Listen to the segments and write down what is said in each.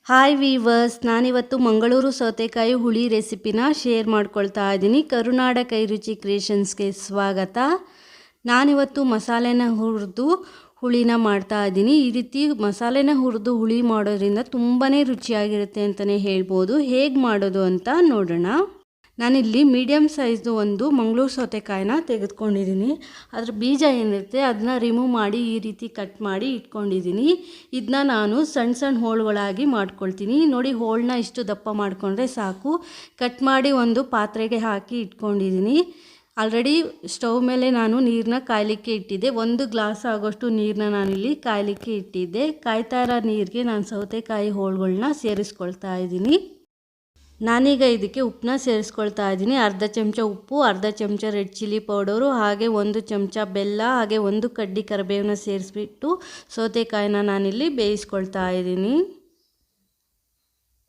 Hi viewers, ನಾನಿವತ್ತು ಮಂಗಳೂರು ಸೌತೆಕಾಯಿ ಹುಳಿ ರೆಸಿಪಿನ ಶೇರ್ ಮಾಡ್ಕೊಳ್ತಾ ಇದ್ದೀನಿ. ಕರುನಾಡ ಕೈ ರುಚಿ ಕ್ರಿಯೇಷನ್ಸ್ಗೆ ಸ್ವಾಗತ. ನಾನಿವತ್ತು ಮಸಾಲೆನ ಹುರಿದು ಹುಳಿನ ಮಾಡ್ತಾ ಇದ್ದೀನಿ. ಈ ರೀತಿ ಮಸಾಲೆನ ಹುರಿದು ಹುಳಿ ಮಾಡೋದ್ರಿಂದ ತುಂಬಾ ರುಚಿಯಾಗಿರುತ್ತೆ ಅಂತಲೇ ಹೇಳ್ಬೋದು. ಹೇಗೆ ಮಾಡೋದು ಅಂತ ನೋಡೋಣ. ನಾನಿಲ್ಲಿ ಮೀಡಿಯಮ್ ಸೈಜ್ದು ಒಂದು ಮಂಗಳೂರು ಸೌತೆಕಾಯಿನ ತೆಗೆದುಕೊಂಡಿದ್ದೀನಿ. ಅದರ ಬೀಜ ಏನಿರುತ್ತೆ ಅದನ್ನ ರಿಮೂವ್ ಮಾಡಿ ಈ ರೀತಿ ಕಟ್ ಮಾಡಿ ಇಟ್ಕೊಂಡಿದ್ದೀನಿ. ಇದನ್ನ ನಾನು ಸಣ್ಣ ಸಣ್ಣ ಹೋಳುಗಳಾಗಿ ಮಾಡ್ಕೊಳ್ತೀನಿ. ನೋಡಿ, ಹೋಳನ್ನ ಇಷ್ಟು ದಪ್ಪ ಮಾಡಿಕೊಂಡ್ರೆ ಸಾಕು. ಕಟ್ ಮಾಡಿ ಒಂದು ಪಾತ್ರೆಗೆ ಹಾಕಿ ಇಟ್ಕೊಂಡಿದ್ದೀನಿ. ಆಲ್ರೆಡಿ ಸ್ಟವ್ ಮೇಲೆ ನಾನು ನೀರನ್ನ ಕಾಯಲಿಕ್ಕೆ ಇಟ್ಟಿದ್ದೆ. 1 ಗ್ಲಾಸ್ ಆಗೋಷ್ಟು ನೀರನ್ನ ನಾನಿಲ್ಲಿ ಕಾಯಲಿಕ್ಕೆ ಇಟ್ಟಿದ್ದೆ. ಕಾಯ್ತಾ ಇರೋ ನೀರಿಗೆ ನಾನು ಸೌತೆಕಾಯಿ ಹೋಳುಗಳನ್ನ ಸೇರಿಸ್ಕೊಳ್ತಾ ಇದ್ದೀನಿ. ನಾನೀಗ ಇದಕ್ಕೆ ಉಪ್ಪನ್ನ ಸೇರಿಸ್ಕೊಳ್ತಾ ಇದ್ದೀನಿ. ಅರ್ಧ ಚಮಚ ಉಪ್ಪು, ಅರ್ಧ ಚಮಚ ರೆಡ್ ಚಿಲ್ಲಿ ಪೌಡರು, ಹಾಗೆ 1 ಚಮಚ ಬೆಲ್ಲ, ಹಾಗೆ 1 ಕಡ್ಡಿ ಕರಿಬೇವನ್ನ ಸೇರಿಸ್ಬಿಟ್ಟು ಸೌತೆಕಾಯಿನ ನಾನಿಲ್ಲಿ ಬೇಯಿಸ್ಕೊಳ್ತಾ ಇದ್ದೀನಿ.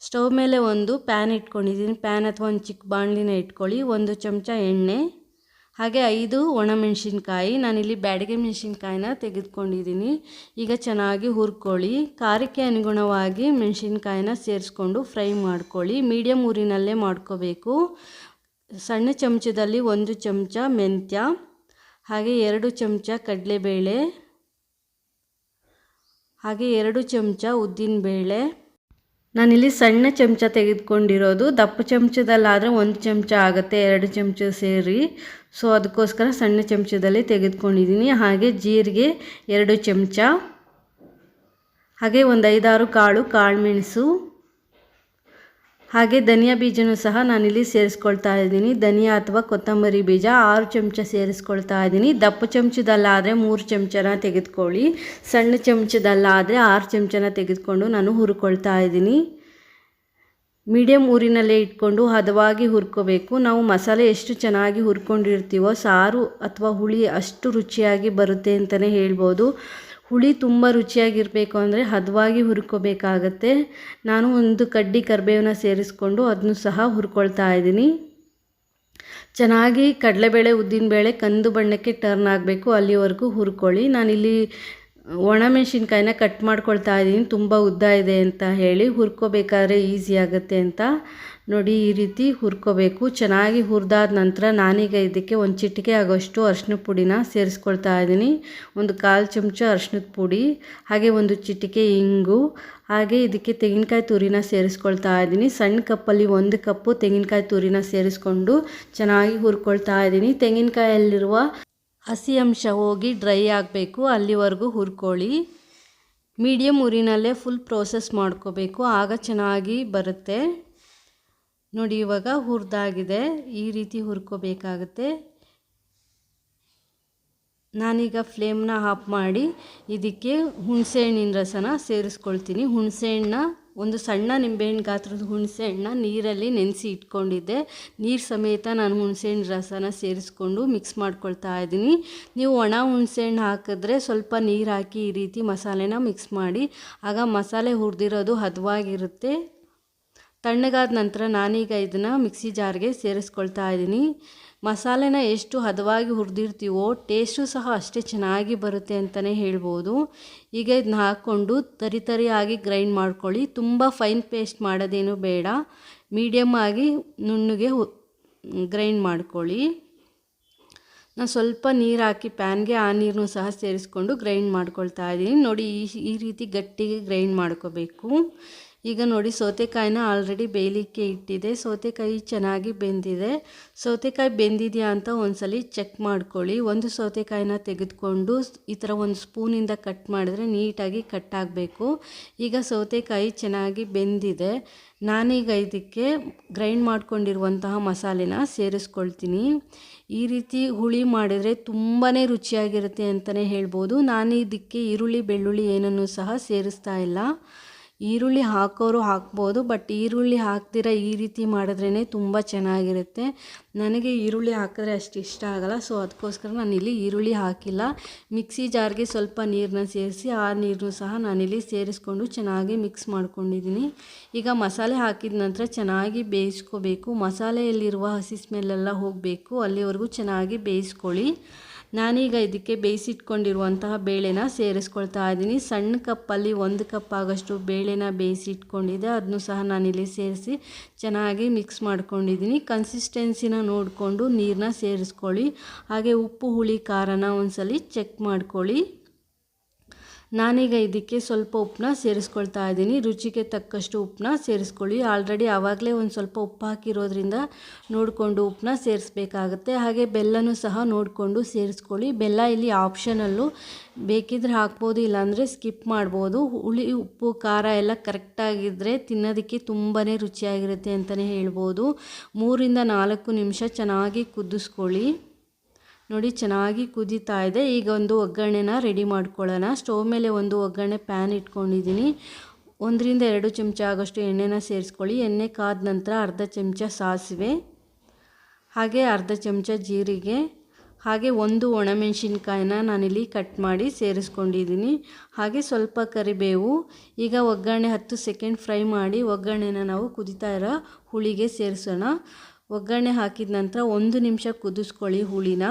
ಸ್ಟವ್ ಮೇಲೆ ಒಂದು ಪ್ಯಾನ್ ಇಟ್ಕೊಂಡಿದ್ದೀನಿ. ಪ್ಯಾನ್ ಅಥವಾ ಒಂದು ಚಿಕ್ಕ ಬಾಣಲಿನ ಇಟ್ಕೊಳ್ಳಿ. 1 ಚಮಚ ಎಣ್ಣೆ, ಹಾಗೆ 5 ಒಣಮೆಣಸಿನ್ಕಾಯಿ. ನಾನಿಲ್ಲಿ ಬ್ಯಾಡಗೆ ಮೆಣಸಿನ್ಕಾಯಿನ ತೆಗೆದುಕೊಂಡಿದ್ದೀನಿ. ಈಗ ಚೆನ್ನಾಗಿ ಹುರ್ಕೊಳ್ಳಿ. ಖಾರಕ್ಕೆ ಅನುಗುಣವಾಗಿ ಮೆಣಸಿನ್ಕಾಯಿನ ಸೇರಿಸ್ಕೊಂಡು ಫ್ರೈ ಮಾಡ್ಕೊಳ್ಳಿ. ಮೀಡಿಯಮ್ ಊರಿನಲ್ಲೇ ಮಾಡ್ಕೋಬೇಕು. ಸಣ್ಣ ಚಮಚದಲ್ಲಿ 1 ಚಮಚ ಮೆಂತ್ಯ, ಹಾಗೆ 2 ಚಮಚ ಕಡಲೆಬೇಳೆ, ಹಾಗೆ 2 ಚಮಚ ಉದ್ದಿನಬೇಳೆ. ನಾನಿಲ್ಲಿ ಸಣ್ಣ ಚಮಚ ತೆಗೆದುಕೊಂಡಿರೋದು. ದಪ್ಪ ಚಮಚದಲ್ಲಾದರೆ 1 ಚಮಚ ಆಗುತ್ತೆ, 2 ಚಮಚ ಸೇರಿ. ಸೊ ಅದಕ್ಕೋಸ್ಕರ ಸಣ್ಣ ಚಮಚದಲ್ಲಿ ತೆಗೆದುಕೊಂಡಿದ್ದೀನಿ. ಹಾಗೆ ಜೀರಿಗೆ 2 ಚಮಚ, ಹಾಗೆ ಒಂದು 5-6 ಕಾಳು ಮೆಣಸು, ಹಾಗೆ ಧನಿಯಾ ಬೀಜನೂ ಸಹ ನಾನಿಲ್ಲಿ ಸೇರಿಸ್ಕೊಳ್ತಾ ಇದ್ದೀನಿ. ಧನಿಯಾ ಅಥವಾ ಕೊತ್ತಂಬರಿ ಬೀಜ 6 ಚಮಚ ಸೇರಿಸ್ಕೊಳ್ತಾ ಇದ್ದೀನಿ. ದಪ್ಪ ಚಮಚದಲ್ಲಾದರೆ 3 ಚಮಚನ ತೆಗೆದುಕೊಳ್ಳಿ. ಸಣ್ಣ ಚಮಚದಲ್ಲಾದರೆ 6 ಚಮಚನ ತೆಗೆದುಕೊಂಡು ನಾನು ಹುರ್ಕೊಳ್ತಾ ಇದ್ದೀನಿ. ಮೀಡಿಯಮ್ ಊರಿನಲ್ಲೇ ಇಟ್ಕೊಂಡು ಹದವಾಗಿ ಹುರ್ಕೋಬೇಕು. ನಾವು ಮಸಾಲೆ ಎಷ್ಟು ಚೆನ್ನಾಗಿ ಹುರ್ಕೊಂಡಿರ್ತೀವೋ ಸಾರು ಅಥವಾ ಹುಳಿ ಅಷ್ಟು ರುಚಿಯಾಗಿ ಬರುತ್ತೆ ಅಂತಲೇ ಹೇಳ್ಬೋದು. ಹುಳಿ ತುಂಬ ರುಚಿಯಾಗಿರಬೇಕು ಅಂದರೆ ಹದವಾಗಿ ಹುರ್ಕೋಬೇಕಾಗತ್ತೆ. ನಾನು 1 ಕಡ್ಡಿ ಕರಿಬೇವನ್ನ ಸೇರಿಸ್ಕೊಂಡು ಅದನ್ನು ಸಹ ಹುರ್ಕೊಳ್ತಾ ಇದ್ದೀನಿ. ಚೆನ್ನಾಗಿ ಕಡಲೆಬೇಳೆ ಉದ್ದಿನಬೇಳೆ ಕಂದು ಬಣ್ಣಕ್ಕೆ ಟರ್ನ್ ಆಗಬೇಕು, ಅಲ್ಲಿವರೆಗೂ ಹುರ್ಕೊಳ್ಳಿ. ನಾನಿಲ್ಲಿ ಒಣಮೆಣಸಿನ್ಕಾಯಿನ ಕಟ್ ಮಾಡ್ಕೊಳ್ತಾ ಇದ್ದೀನಿ, ತುಂಬ ಉದ್ದ ಇದೆ ಅಂತ ಹೇಳಿ. ಹುರ್ಕೋಬೇಕಾದ್ರೆ ಈಸಿ ಆಗುತ್ತೆ ಅಂತ ನೋಡಿ, ಈ ರೀತಿ ಹುರ್ಕೋಬೇಕು. ಚೆನ್ನಾಗಿ ಹುರಿದಾದ ನಂತರ ನಾನೀಗ ಇದಕ್ಕೆ 1 ಚಿಟಿಕೆ ಆಗೋಷ್ಟು ಅರಿಶಿನ ಪುಡಿನ ಸೇರಿಸ್ಕೊಳ್ತಾ ಇದ್ದೀನಿ. 1/4 ಚಮಚ ಅರಿಶಿನದ ಪುಡಿ, ಹಾಗೆ 1 ಚಿಟಿಕೆ ಇಂಗು, ಹಾಗೆ ಇದಕ್ಕೆ ತೆಂಗಿನಕಾಯಿ ತುರಿನ ಸೇರಿಸ್ಕೊಳ್ತಾ ಇದ್ದೀನಿ. ಸಣ್ಣ ಕಪ್ಪಲ್ಲಿ 1 ಕಪ್ಪು ತೆಂಗಿನಕಾಯಿ ತುರಿನ ಸೇರಿಸ್ಕೊಂಡು ಚೆನ್ನಾಗಿ ಹುರ್ಕೊಳ್ತಾ ಇದ್ದೀನಿ. ತೆಂಗಿನಕಾಯಲ್ಲಿರುವ ಹಸಿ ಅಂಶ ಹೋಗಿ ಡ್ರೈ ಆಗಬೇಕು, ಅಲ್ಲಿವರೆಗೂ ಹುರ್ಕೊಳ್ಳಿ. ಮೀಡಿಯಮ್ ಊರಿನಲ್ಲೇ ಫುಲ್ ಪ್ರೋಸೆಸ್ ಮಾಡ್ಕೋಬೇಕು, ಆಗ ಚೆನ್ನಾಗಿ ಬರುತ್ತೆ. ನೋಡಿ, ಇವಾಗ ಹುರಿದಾಗಿದೆ. ಈ ರೀತಿ ಹುರ್ಕೋಬೇಕಾಗುತ್ತೆ. ನಾನೀಗ ಫ್ಲೇಮ್ನ ಆಫ್ ಮಾಡಿ ಇದಕ್ಕೆ ಹುಣಸೆಹಣ್ಣಿನ ರಸನ ಸೇರಿಸ್ಕೊಳ್ತೀನಿ. ಹುಣಸೆಹಣ್ಣನ್ನ ಒಂದು ಸಣ್ಣ ನಿಂಬೆಹಣ್ಣು ಗಾತ್ರದ ಹುಣಸೆಹಣ್ಣನ್ನ ನೀರಲ್ಲಿ ನೆನೆಸಿ ಇಟ್ಕೊಂಡಿದ್ದೆ. ನೀರು ಸಮೇತ ನಾನು ಹುಣಸೆಹಣ್ಣು ರಸನ ಸೇರಿಸ್ಕೊಂಡು ಮಿಕ್ಸ್ ಮಾಡ್ಕೊಳ್ತಾ ಇದ್ದೀನಿ. ನೀವು ಒಣ ಹುಣಸೆಹಣ್ಣು ಹಾಕಿದ್ರೆ ಸ್ವಲ್ಪ ನೀರು ಹಾಕಿ ಈ ರೀತಿ ಮಸಾಲೆನ ಮಿಕ್ಸ್ ಮಾಡಿ, ಆಗ ಮಸಾಲೆ ಹುರಿದಿರೋದು ಹದವಾಗಿರುತ್ತೆ. ತಣ್ಣಗಾದ ನಂತರ ನಾನೀಗ ಇದನ್ನು ಮಿಕ್ಸಿ ಜಾರ್ಗೆ ಸೇರಿಸ್ಕೊಳ್ತಾ ಇದ್ದೀನಿ. ಮಸಾಲೆನ ಎಷ್ಟು ಹದವಾಗಿ ಹುರಿದಿರ್ತೀವೋ ಟೇಸ್ಟು ಸಹ ಅಷ್ಟೇ ಚೆನ್ನಾಗಿ ಬರುತ್ತೆ ಅಂತಲೇ ಹೇಳ್ಬೋದು. ಈಗ ಇದನ್ನ ಹಾಕ್ಕೊಂಡು ತರಿಯಾಗಿ ಗ್ರೈಂಡ್ ಮಾಡ್ಕೊಳ್ಳಿ. ತುಂಬ ಫೈನ್ ಪೇಸ್ಟ್ ಮಾಡೋದೇನು ಬೇಡ, ಮೀಡಿಯಮ್ ಆಗಿ ನುಣ್ಣಗೆ ಗ್ರೈಂಡ್ ಮಾಡ್ಕೊಳ್ಳಿ. ನಾನು ಸ್ವಲ್ಪ ನೀರು ಹಾಕಿ ಪ್ಯಾನ್ಗೆ ಆ ನೀರನ್ನು ಸಹ ಸೇರಿಸ್ಕೊಂಡು ಗ್ರೈಂಡ್ ಮಾಡ್ಕೊಳ್ತಾ ಇದ್ದೀನಿ. ನೋಡಿ, ಈ ರೀತಿ ಗಟ್ಟಿಗೆ ಗ್ರೈಂಡ್ ಮಾಡ್ಕೋಬೇಕು. ಈಗ ನೋಡಿ, ಸೌತೆಕಾಯಿನ ಆಲ್ರೆಡಿ ಬೇಯಲಿಕ್ಕೆ ಇಟ್ಟಿದೆ. ಸೌತೆಕಾಯಿ ಚೆನ್ನಾಗಿ ಬೆಂದಿದೆ. ಸೌತೆಕಾಯಿ ಬೆಂದಿದೆಯಾ ಅಂತ ಒಂದ್ಸಲಿ ಚೆಕ್ ಮಾಡ್ಕೊಳ್ಳಿ. 1 ಸೌತೆಕಾಯಿನ ತೆಗೆದುಕೊಂಡು ಈ ಥರ ಒಂದು ಸ್ಪೂನಿಂದ ಕಟ್ ಮಾಡಿದ್ರೆ ನೀಟಾಗಿ ಕಟ್ ಆಗಬೇಕು. ಈಗ ಸೌತೆಕಾಯಿ ಚೆನ್ನಾಗಿ ಬೆಂದಿದೆ. ನಾನೀಗ ಇದಕ್ಕೆ ಗ್ರೈಂಡ್ ಮಾಡ್ಕೊಂಡಿರುವಂತಹ ಮಸಾಲೆನ ಸೇರಿಸ್ಕೊಳ್ತೀನಿ. ಈ ರೀತಿ ಹುಳಿ ಮಾಡಿದರೆ ತುಂಬಾ ರುಚಿಯಾಗಿರುತ್ತೆ ಅಂತಲೇ ಹೇಳ್ಬೋದು. ನಾನು ಇದಕ್ಕೆ ಈರುಳ್ಳಿ ಬೆಳ್ಳುಳ್ಳಿ ಏನನ್ನೂ ಸಹ ಸೇರಿಸ್ತಾ ಇಲ್ಲ. ಈರುಳ್ಳಿ ಹಾಕೋರು ಹಾಕ್ಬೋದು, ಬಟ್ ಈರುಳ್ಳಿ ಹಾಕ್ದಿರ ಈ ರೀತಿ ಮಾಡಿದ್ರೇ ತುಂಬ ಚೆನ್ನಾಗಿರುತ್ತೆ. ನನಗೆ ಈರುಳ್ಳಿ ಹಾಕಿದ್ರೆ ಅಷ್ಟು ಇಷ್ಟ ಆಗಲ್ಲ, ಸೊ ಅದಕ್ಕೋಸ್ಕರ ನಾನಿಲ್ಲಿ ಈರುಳ್ಳಿ ಹಾಕಿಲ್ಲ. ಮಿಕ್ಸಿ ಜಾರ್ಗೆ ಸ್ವಲ್ಪ ನೀರನ್ನ ಸೇರಿಸಿ ಆ ನೀರನ್ನು ಸಹ ನಾನಿಲ್ಲಿ ಸೇರಿಸ್ಕೊಂಡು ಚೆನ್ನಾಗಿ ಮಿಕ್ಸ್ ಮಾಡ್ಕೊಂಡಿದ್ದೀನಿ. ಈಗ ಮಸಾಲೆ ಹಾಕಿದ ನಂತರ ಚೆನ್ನಾಗಿ ಬೇಯಿಸ್ಕೋಬೇಕು. ಮಸಾಲೆಯಲ್ಲಿರುವ ಹಸಿ ಸ್ಮೆಲ್ಲೆಲ್ಲ ಹೋಗಬೇಕು, ಅಲ್ಲಿವರೆಗೂ ಚೆನ್ನಾಗಿ ಬೇಯಿಸ್ಕೊಳ್ಳಿ. ನಾನೀಗ ಇದಕ್ಕೆ ಬೇಯಿಸಿಟ್ಕೊಂಡಿರುವಂತಹ ಬೇಳೆನ ಸೇರಿಸ್ಕೊಳ್ತಾ ಇದ್ದೀನಿ. ಸಣ್ಣ ಕಪ್ಪಲ್ಲಿ 1 ಕಪ್ ಆಗೋಷ್ಟು ಬೇಳೆನ ಬೇಯಿಸಿಟ್ಕೊಂಡಿದ್ದೆ, ಅದನ್ನು ಸಹ ನಾನಿಲ್ಲಿ ಸೇರಿಸಿ ಚೆನ್ನಾಗಿ ಮಿಕ್ಸ್ ಮಾಡ್ಕೊಂಡಿದ್ದೀನಿ. ಕನ್ಸಿಸ್ಟೆನ್ಸಿನ ನೋಡಿಕೊಂಡು ನೀರನ್ನ ಸೇರಿಸ್ಕೊಳ್ಳಿ. ಹಾಗೆ ಉಪ್ಪು ಹುಳಿ ಖಾರನ ಒಂದ್ಸಲಿ ಚೆಕ್ ಮಾಡ್ಕೊಳ್ಳಿ. ನಾನೀಗ ಇದಕ್ಕೆ ಸ್ವಲ್ಪ ಉಪ್ಪನ್ನ ಸೇರಿಸ್ಕೊಳ್ತಾ ಇದ್ದೀನಿ. ರುಚಿಗೆ ತಕ್ಕಷ್ಟು ಉಪ್ಪನ್ನ ಸೇರಿಸ್ಕೊಳ್ಳಿ. ಆಲ್ರೆಡಿ ಆವಾಗಲೇ ಒಂದು ಸ್ವಲ್ಪ ಉಪ್ಪು ಹಾಕಿರೋದ್ರಿಂದ ನೋಡಿಕೊಂಡು ಉಪ್ಪನ್ನ ಸೇರಿಸ್ಬೇಕಾಗತ್ತೆ. ಹಾಗೆ ಬೆಲ್ಲನೂ ಸಹ ನೋಡಿಕೊಂಡು ಸೇರಿಸ್ಕೊಳ್ಳಿ. ಬೆಲ್ಲ ಇಲ್ಲಿ ಆಪ್ಷನಲ್ಲು, ಬೇಕಿದ್ರೆ ಹಾಕ್ಬೋದು, ಇಲ್ಲಾಂದರೆ ಸ್ಕಿಪ್ ಮಾಡ್ಬೋದು. ಹುಳಿ ಉಪ್ಪು ಖಾರ ಎಲ್ಲ ಕರೆಕ್ಟಾಗಿದ್ದರೆ ತಿನ್ನೋದಕ್ಕೆ ತುಂಬಾ ರುಚಿಯಾಗಿರುತ್ತೆ ಅಂತಲೇ ಹೇಳ್ಬೋದು. 3ರಿಂದ 4 ನಿಮಿಷ ಚೆನ್ನಾಗಿ ಕುದಿಸ್ಕೊಳ್ಳಿ. ನೋಡಿ ಚೆನ್ನಾಗಿ ಕುದೀತಾ ಇದೆ. ಈಗ ಒಂದು ಒಗ್ಗರಣೆನ ರೆಡಿ ಮಾಡ್ಕೊಳ್ಳೋಣ. ಸ್ಟವ್ ಮೇಲೆ ಒಂದು ಒಗ್ಗರಣೆ ಪ್ಯಾನ್ ಇಟ್ಕೊಂಡಿದ್ದೀನಿ. 1ರಿಂದ 2 ಚಮಚ ಆಗೋಷ್ಟು ಎಣ್ಣೆನ ಸೇರಿಸ್ಕೊಳ್ಳಿ. ಎಣ್ಣೆ ಕಾದ ನಂತರ ಅರ್ಧ ಚಮಚ ಸಾಸಿವೆ, ಹಾಗೆ ಅರ್ಧ ಚಮಚ ಜೀರಿಗೆ, ಹಾಗೆ 1 ಒಣಮೆಣಸಿನ್ಕಾಯಿನ ನಾನಿಲ್ಲಿ ಕಟ್ ಮಾಡಿ ಸೇರಿಸ್ಕೊಂಡಿದ್ದೀನಿ. ಹಾಗೆ ಸ್ವಲ್ಪ ಕರಿಬೇವು. ಈಗ ಒಗ್ಗರಣೆ 10 ಸೆಕೆಂಡ್ ಫ್ರೈ ಮಾಡಿ ಒಗ್ಗರಣೆನ ನಾವು ಕುದೀತಾ ಇರೋ ಹುಳಿಗೆ ಸೇರಿಸೋಣ. ಒಗ್ಗರಣೆ ಹಾಕಿದ ನಂತರ 1 ನಿಮಿಷ ಕುದಿಸ್ಕೊಳ್ಳಿ ಹುಳಿನ.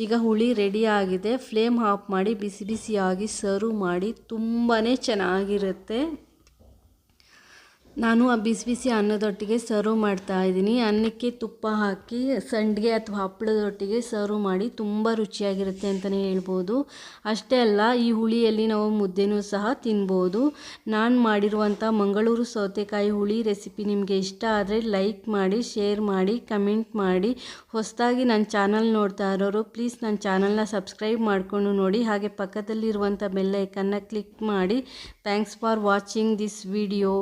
ಈಗ ಹುಳಿ ರೆಡಿ ಆಗಿದೆ. ಫ್ಲೇಮ್ ಆಫ್ ಮಾಡಿ ಬಿಸಿ ಬಿಸಿಯಾಗಿ ಸರ್ವ್ ಮಾಡಿ. ತುಂಬಾ ಚೆನ್ನಾಗಿರುತ್ತೆ. ನಾನು ಆ ಬಿಸಿ ಬಿಸಿ ಅನ್ನದೊಟ್ಟಿಗೆ ಸರ್ವ್ ಮಾಡ್ತಾ ಇದ್ದೀನಿ. ಅನ್ನಕ್ಕೆ ತುಪ್ಪ ಹಾಕಿ ಸಂಡಿಗೆ ಅಥವಾ ಹಪ್ಪಳದೊಟ್ಟಿಗೆ ಸರ್ವ್ ಮಾಡಿ ತುಂಬ ರುಚಿಯಾಗಿರುತ್ತೆ ಅಂತಲೇ ಹೇಳ್ಬೋದು. ಅಷ್ಟೇ ಅಲ್ಲ, ಈ ಹುಳಿಯಲ್ಲಿ ನಾವು ಮುದ್ದೆನೂ ಸಹ ತಿನ್ಬೋದು. ನಾನು ಮಾಡಿರುವಂಥ ಮಂಗಳೂರು ಸೌತೆಕಾಯಿ ಹುಳಿ ರೆಸಿಪಿ ನಿಮಗೆ ಇಷ್ಟ ಆದರೆ ಲೈಕ್ ಮಾಡಿ, ಶೇರ್ ಮಾಡಿ, ಕಮೆಂಟ್ ಮಾಡಿ. ಹೊಸದಾಗಿ ನನ್ನ ಚಾನಲ್ ನೋಡ್ತಾ ಇರೋರು ಪ್ಲೀಸ್ ನನ್ನ ಚಾನಲ್ನ ಸಬ್ಸ್ಕ್ರೈಬ್ ಮಾಡಿಕೊಂಡು ನೋಡಿ. ಹಾಗೆ ಪಕ್ಕದಲ್ಲಿರುವಂಥ ಬೆಲ್ ಐಕನ್ನ ಕ್ಲಿಕ್ ಮಾಡಿ. Thanks for watching this video.